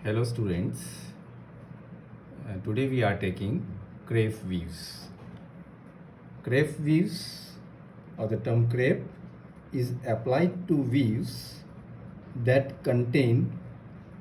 Hello students, today we are taking crepe weaves. Crepe weaves or the term crepe is applied to weaves that contain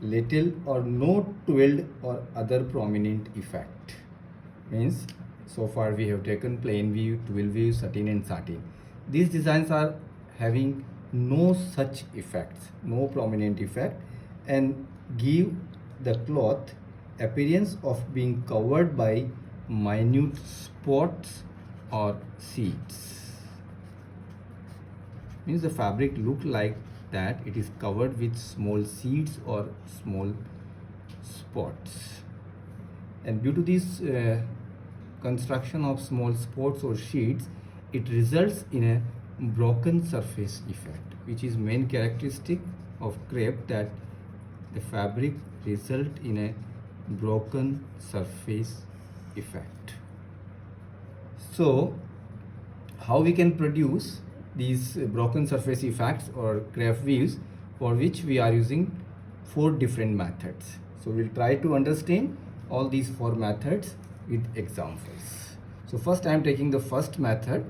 little or no twilled or other prominent effect. Means so far we have taken plain weave, twill weave, satin and satin. These designs are having no such effects, no prominent effect, and give the cloth appearance of being covered by minute spots or seeds. Means the fabric look like that it is covered with small seeds or small spots, and due to this construction of small spots or sheets, it results in a broken surface effect, which is main characteristic of crepe, that the fabric result in a broken surface effect. So how we can produce these broken surface effects or crepe weaves, for which we are using 4 different methods. So we'll try to understand all these 4 methods with examples. So first I am taking the first method,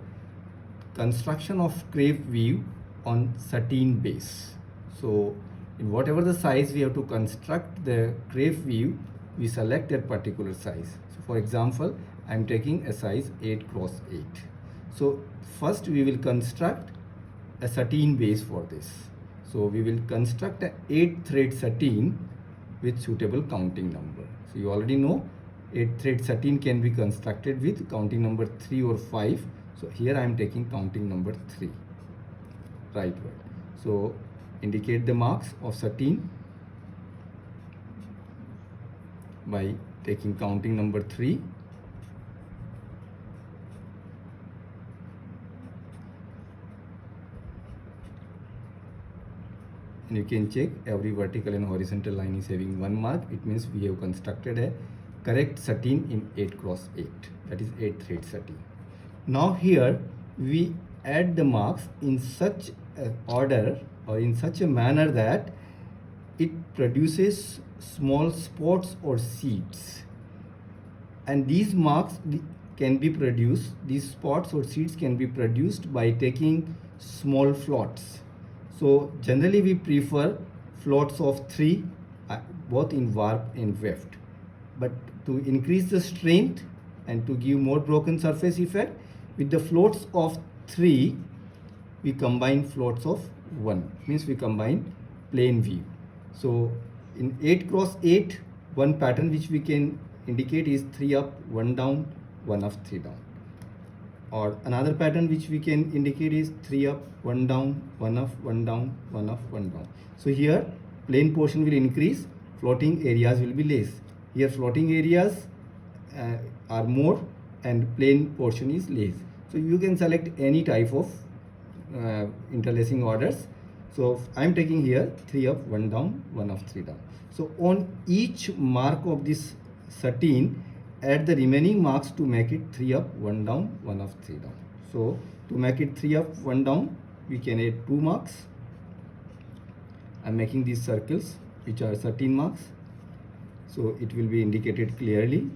construction of crepe weave on satin base. So in whatever the size we have to construct the crepe weave, we select that particular size. So for example, I am taking a size 8 cross 8. So first we will construct a satin base for this. So we will construct a 8 thread satin with suitable counting number. So you already know 8 thread satin can be constructed with counting number 3 or 5. So here I am taking counting number 3, right word. So indicate the marks of satin by taking counting number 3. And you can check every vertical and horizontal line is having 1 mark. It means we have constructed a correct satin in 8 cross 8, that is 8 thread satin. Now here we add the marks in such a order or in such a manner that it produces small spots or seeds, and these marks can be produced, these spots or seeds can be produced by taking small floats. So generally we prefer floats of 3, both in warp and weft, but to increase the strength and to give more broken surface effect, with the floats of 3 we combine floats of 1, means we combine plain weave. So in 8 cross 8, one pattern which we can indicate is 3 up 1 down 1 up 3 down, or another pattern which we can indicate is 3 up 1 down 1 up 1 down 1 up 1 down. So here plain portion will increase, floating areas will be less. Here floating areas are more and plain portion is less. So you can select any type of interlacing orders. So I am taking here 3 up 1 down 1 up 3 down. So on each mark of this satin, add the remaining marks to make it 3 up 1 down 1 up 3 down. So to make it 3 up 1 down, we can add 2 marks. I am making these circles which are satin marks, so it will be indicated clearly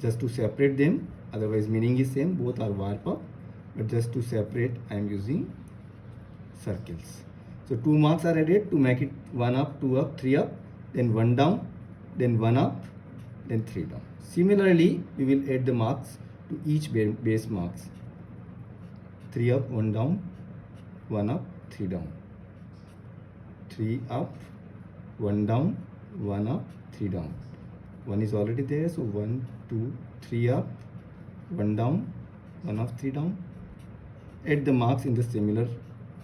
just to separate them. Otherwise meaning is same, both are warp up, but just to separate I am using circles. So 2 marks are added to make it 1 up 2 up 3 up, then 1 down, then 1 up, then 3 down. Similarly we will add the marks to each base marks, 3 up 1 down 1 up 3 down, 3 up 1 down 1 up 3 down. 1 is already there, so 1 2 3 up 1 down 1 up 3 down. Add the marks in the similar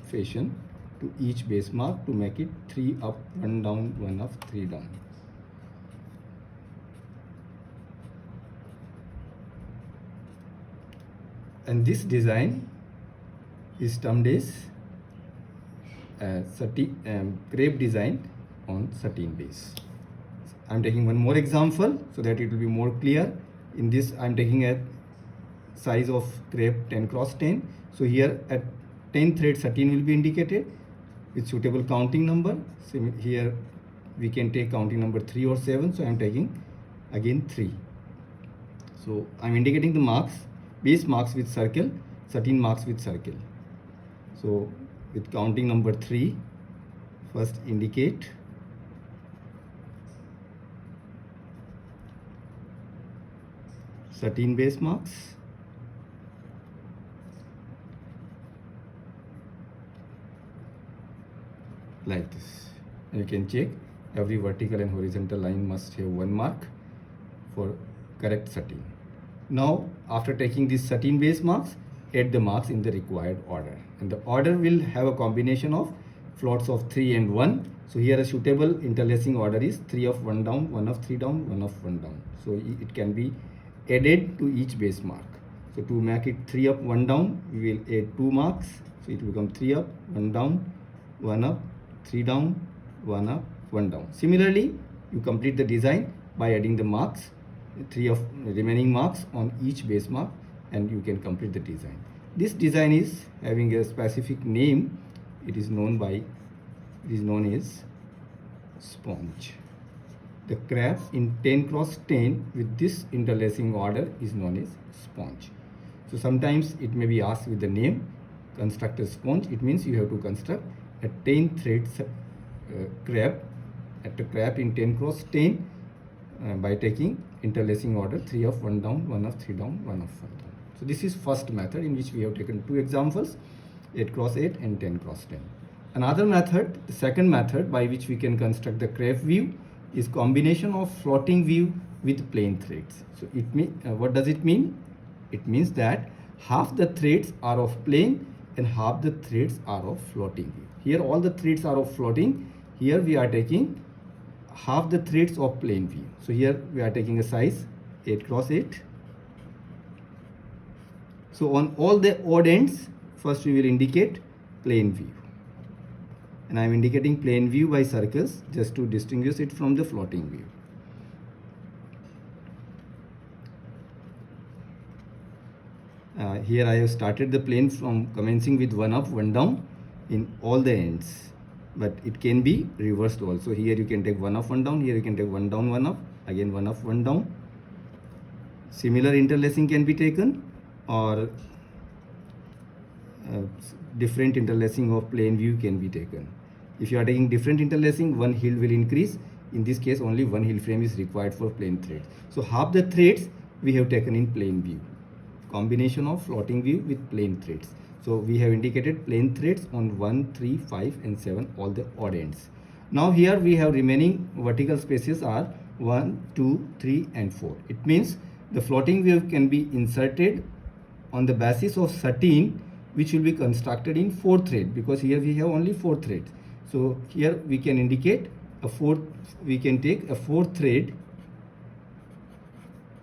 fashion to each base mark to make it 3 up 1 down 1 up 3 down. And this design is termed as crepe design on satin base. I am taking one more example so that it will be more clear. In this I am taking a size of crepe 10 cross 10. So here at 10 thread satin will be indicated with suitable counting number. So here we can take counting number 3 or 7. So I am taking again 3. So I am indicating the marks, base marks with circle, 13 marks with circle. So with counting number 3, first indicate, certain base marks, like this. You can check every vertical and horizontal line must have 1 mark for correct setting. Now after taking these 13 base marks, add the marks in the required order, and the order will have a combination of floats of 3 and 1. So here a suitable interlacing order is 3 of 1 down, 1 of 3 down, 1 of 1 down. So it can be added to each base mark. So to make it 3 up 1 down, we will add 2 marks. So it will become 3 up 1 down, 1 up, 3 down, 1 up, 1 down. Similarly, you complete the design by adding the marks, 3 of remaining marks on each base mark, and you can complete the design. This design is having a specific name. It is known as sponge. The crab in 10 cross 10 with this interlacing order is known as sponge. So sometimes it may be asked with the name construct a sponge. It means you have to construct a 10 threads crab in 10 cross 10 by taking interlacing order 3 of 1 down, 1 of 3 down, 1 of 1 down. So this is first method in which we have taken 2 examples, 8 cross 8 and 10 cross 10. Another method, the second method by which we can construct the crab view, is combination of floating view with plane threads. So what does it mean? It means that half the threads are of plane and half the threads are of floating view. Here all the threads are of floating. Here we are taking half the threads of plane view. So here we are taking a size 8 cross 8. So on all the odd ends, first we will indicate plane view. And I am indicating plane view by circles just to distinguish it from the floating view. Here I have started the plane from commencing with 1 up, 1 down in all the ends. But it can be reversed also. Here you can take 1 up, 1 down. Here you can take 1 down, 1 up. Again 1 up, 1 down. Similar interlacing can be taken, or different interlacing of plane view can be taken. If you are taking different interlacing, one heel will increase. In this case, only one heel frame is required for plane threads. So half the threads we have taken in plane view. Combination of floating view with plane threads. So we have indicated plane threads on 1, 3, 5 and 7, all the odd ends. Now here we have remaining vertical spaces are 1, 2, 3 and 4. It means the floating view can be inserted on the basis of 13, which will be constructed in 4 thread, because here we have only 4 threads. So here we can indicate a 4th, we can take a 4th thread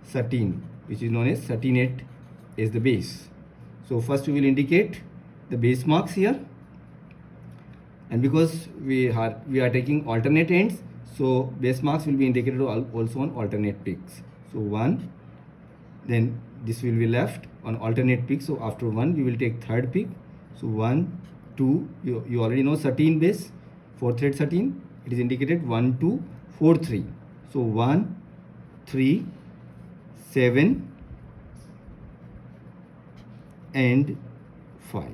13, which is known as 13/8 as the base. So first we will indicate the base marks here, and because we are taking alternate ends, so base marks will be indicated also on alternate peaks. So 1, then this will be left on alternate peak. So after 1 we will take 3rd peak. So 1, 2, you already know 13 base, 4 thread 13, it is indicated 1, 2, 4, 3. So 1, 3, 7 and 5.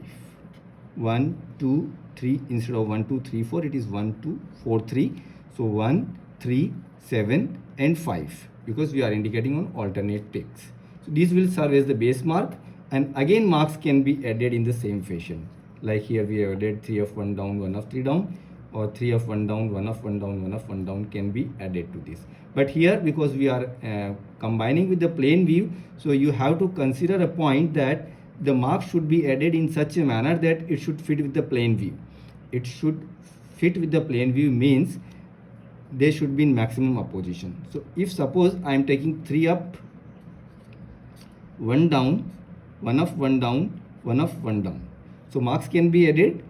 1, 2, 3, instead of 1, 2, 3, 4, it is 1, 2, 4, 3. So 1, 3, 7 and 5, because we are indicating on alternate peaks. So these will serve as the base mark, and again marks can be added in the same fashion. Like here we have added 3 of 1 down, 1 of 3 down, or 3 of 1 down, 1 of 1 down, 1 of 1 down can be added to this. But here, because we are combining with the plane view, so you have to consider a point that the mark should be added in such a manner that it should fit with the plane view. It should fit with the plane view means they should be in maximum opposition. So if suppose I am taking 3 up, 1 down, 1 of 1 down, 1 of 1 down. So marks can be added.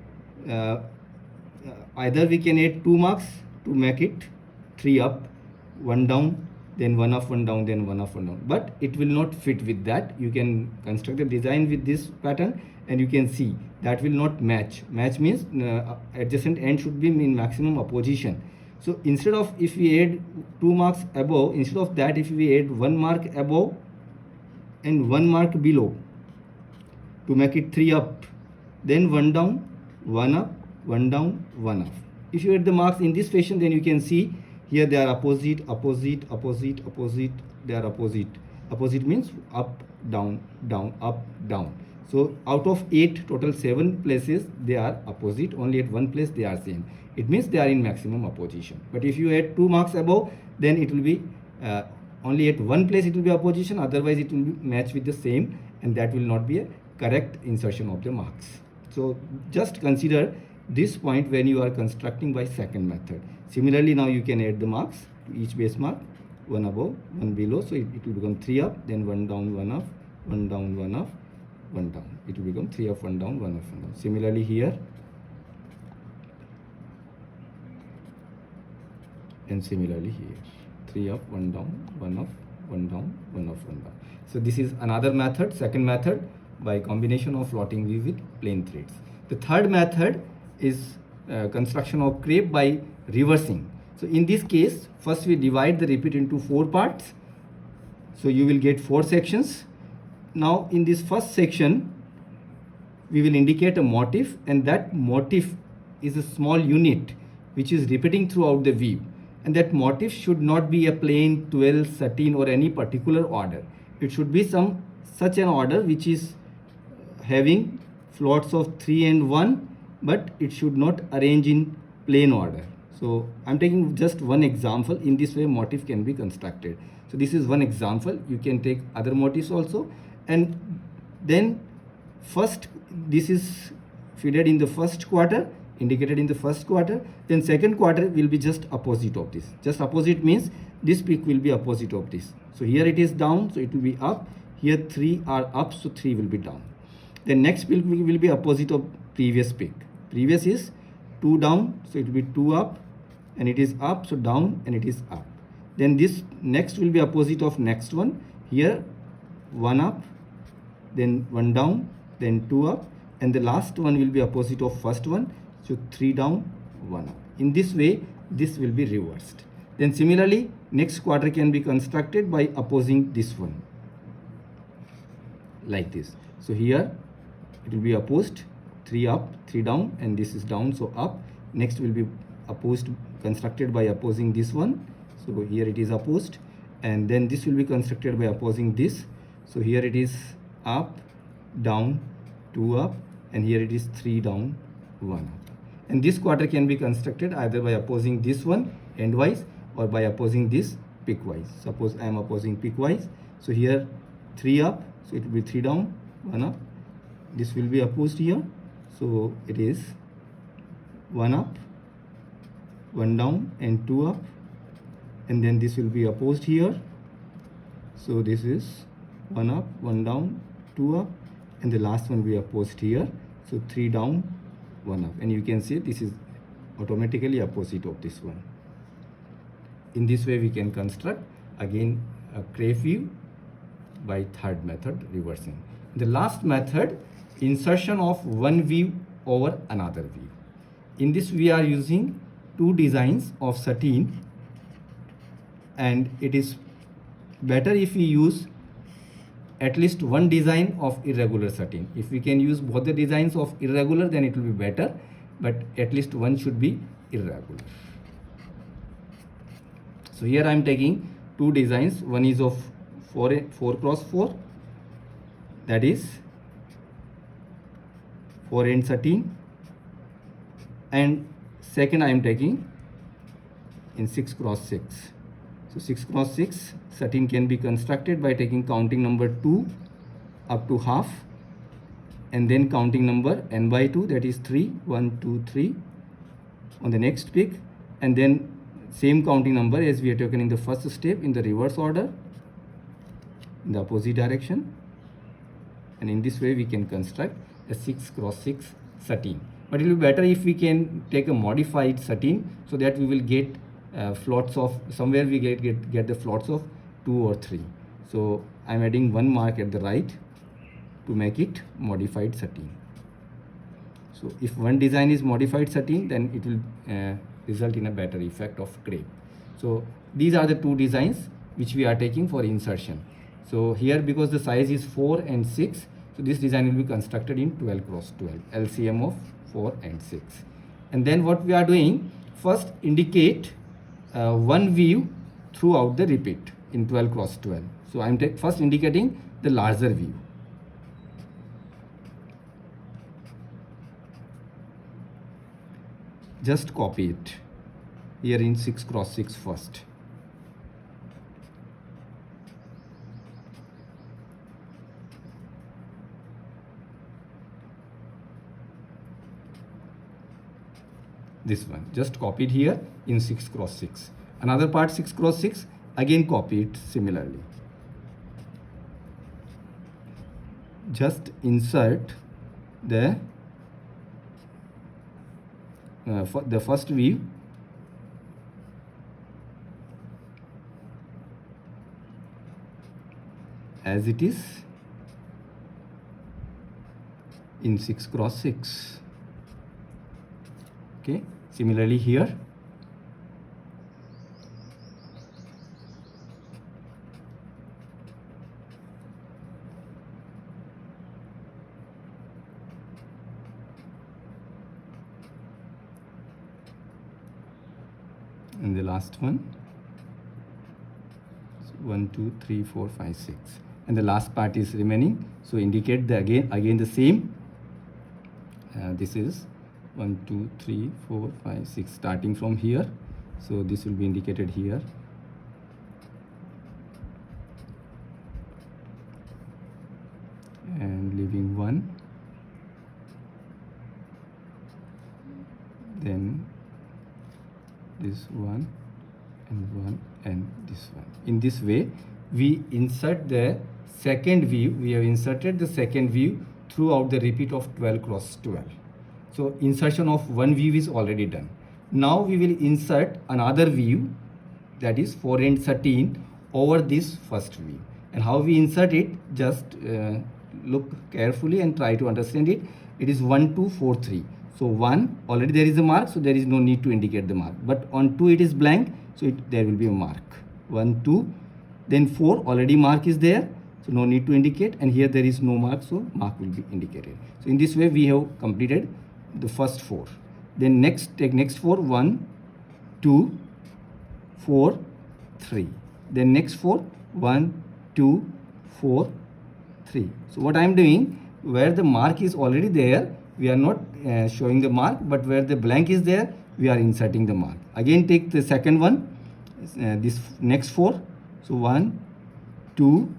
Either we can add 2 marks to make it 3 up, 1 down, then 1 of 1 down, then 1 of 1 down. But it will not fit with that. You can construct a design with this pattern and you can see that will not match. Match means adjacent end should be in maximum opposition. So instead of, if we add 2 marks above, instead of that, if we add 1 mark above and 1 mark below to make it 3 up, then 1 down, 1 up, 1 down, 1 up. If you add the marks in this fashion, then you can see here they are opposite, opposite, opposite, opposite, they are opposite. Opposite means up, down, down, up, down. So out of 8, total 7 places they are opposite, only at 1 place they are same. It means they are in maximum opposition. But if you add 2 marks above, then it will be only at 1 place it will be opposition, otherwise it will be match with the same, and that will not be a correct insertion of the marks. So just consider this point when you are constructing by second method. Similarly, now you can add the marks to each base mark, 1 above, 1 below, so it will become 3 up, then 1 down, 1 up, 1 down, 1 up, 1 down. It will become 3 up, 1 down, 1 up, 1 down. Similarly here, and similarly here, 3 up, 1 down, 1 up, 1 down, 1 up, 1 down. So this is another method, second method, by combination of floating weave with plain threads. The third method is construction of crepe by reversing. So in this case, first we divide the repeat into 4 parts. So you will get 4 sections. Now in this first section, we will indicate a motif, and that motif is a small unit which is repeating throughout the weave. And that motif should not be a plain 12, 13 or any particular order. It should be some such an order which is having floats of 3 and 1, but it should not arrange in plain order. So I'm taking just one example. In this way motif can be constructed. So this is one example. You can take other motifs also. And then first, this is fitted in the first quarter, indicated in the first quarter. Then second quarter will be just opposite of this. Just opposite means this peak will be opposite of this. So here it is down, so it will be up. Here 3 are up, so 3 will be down. Then next peak will be opposite of previous peak. Previous is 2 down, so it will be 2 up, and it is up, so down, and it is up. Then this next will be opposite of next one. Here 1 up, then 1 down, then 2 up, and the last one will be opposite of first one, so 3 down, 1 up. In this way, this will be reversed. Then similarly, next quarter can be constructed by opposing this one, like this. So here it will be opposed, 3 up, 3 down, and this is down, so up. Next will be opposed, constructed by opposing this one. So here it is opposed, and then this will be constructed by opposing this. So here it is up, down, 2 up, and here it is 3 down, 1 up. And this quarter can be constructed either by opposing this one endwise or by opposing this peakwise. Suppose I am opposing peakwise. So here 3 up, so it will be 3 down, 1 up. This will be opposed here. So it is 1 up, 1 down, and 2 up. And then this will be opposed here. So this is 1 up, 1 down, 2 up, and the last one will be opposed here. So 3 down, 1 up. And you can see this is automatically opposite of this one. In this way we can construct again a crepe weave by third method, reversing. The last method, insertion of one weave over another weave. In this we are using 2 designs of sateen, and it is better if we use at least one design of irregular sateen. If we can use both the designs of irregular, then it will be better, but at least one should be irregular. So here I am taking 2 designs. One is of 4 cross 4, that is 4 end sateen, and second I am taking in 6 cross 6. So 6 cross 6 sateen can be constructed by taking counting number 2 up to half, and then counting number n by 2, that is 3, 1, 2, 3 on the next peak, and then same counting number as we have taken in the first step in the reverse order in the opposite direction. And in this way we can construct a 6 cross 6 sateen. But it will be better if we can take a modified sateen, so that we will get floats of, somewhere we get the floats of 2 or 3. So I am adding 1 mark at the right to make it modified sateen. So if one design is modified sateen, then it will result in a better effect of crepe. So these are the two designs which we are taking for insertion. So here, because the size is 4 and 6, so this design will be constructed in 12 cross 12, LCM of 4 and 6. And then what we are doing, first indicate one view throughout the repeat in 12 cross 12. So I am first indicating the larger view. Just copy it here in 6 cross 6 first. This one just copied here in 6 cross 6. Another part 6 cross 6, again copy it similarly. Just insert the first view as it is in 6 cross 6. Okay, similarly here. And the last one, so 1 2 3 4 5 6, and the last part is remaining, so indicate the again the same. This is 1 2 3 4 5 6 starting from here, so this will be indicated here. And leaving 1, then this 1 and 1 and this one. In this way we insert the second view. We have inserted the second view throughout the repeat of 12 cross 12. So insertion of one view is already done. Now we will insert another view, that is 4 and 13, over this first view. And how we insert it, just look carefully and try to understand it. It is 1 2 4 3. So 1, already there is a mark, so there is no need to indicate the mark. But on 2 it is blank, so there will be a mark. 1 2, then 4, already mark is there, so no need to indicate. And here there is no mark, so mark will be indicated. So in this way we have completed the first 4. Then take next 4, 1 2 4 3. Then next 4, 1 2 4 3. So what I am doing, where the mark is already there, we are not showing the mark, but where the blank is there, we are inserting the mark. Again take the second one, this next 4, so 1 2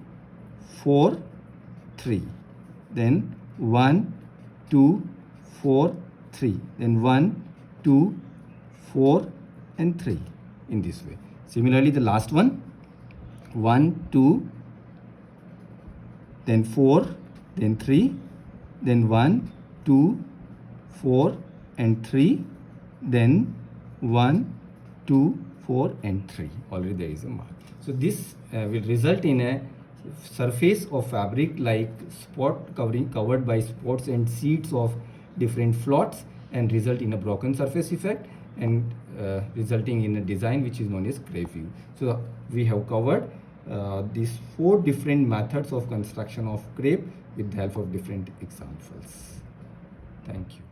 4 3, then 1 2 4 3, then 1 2 4 and 3, in this way. Similarly the last one, 1 2, then 4, then 3, then 1 2 4 and 3, then 1 2 4 and 3. Already there is a mark. So this will result in a surface of fabric like spot covered by spots and seeds of different flots, and result in a broken surface effect, and resulting in a design which is known as crepe view. So we have covered these 4 different methods of construction of crepe with the help of different examples. Thank you.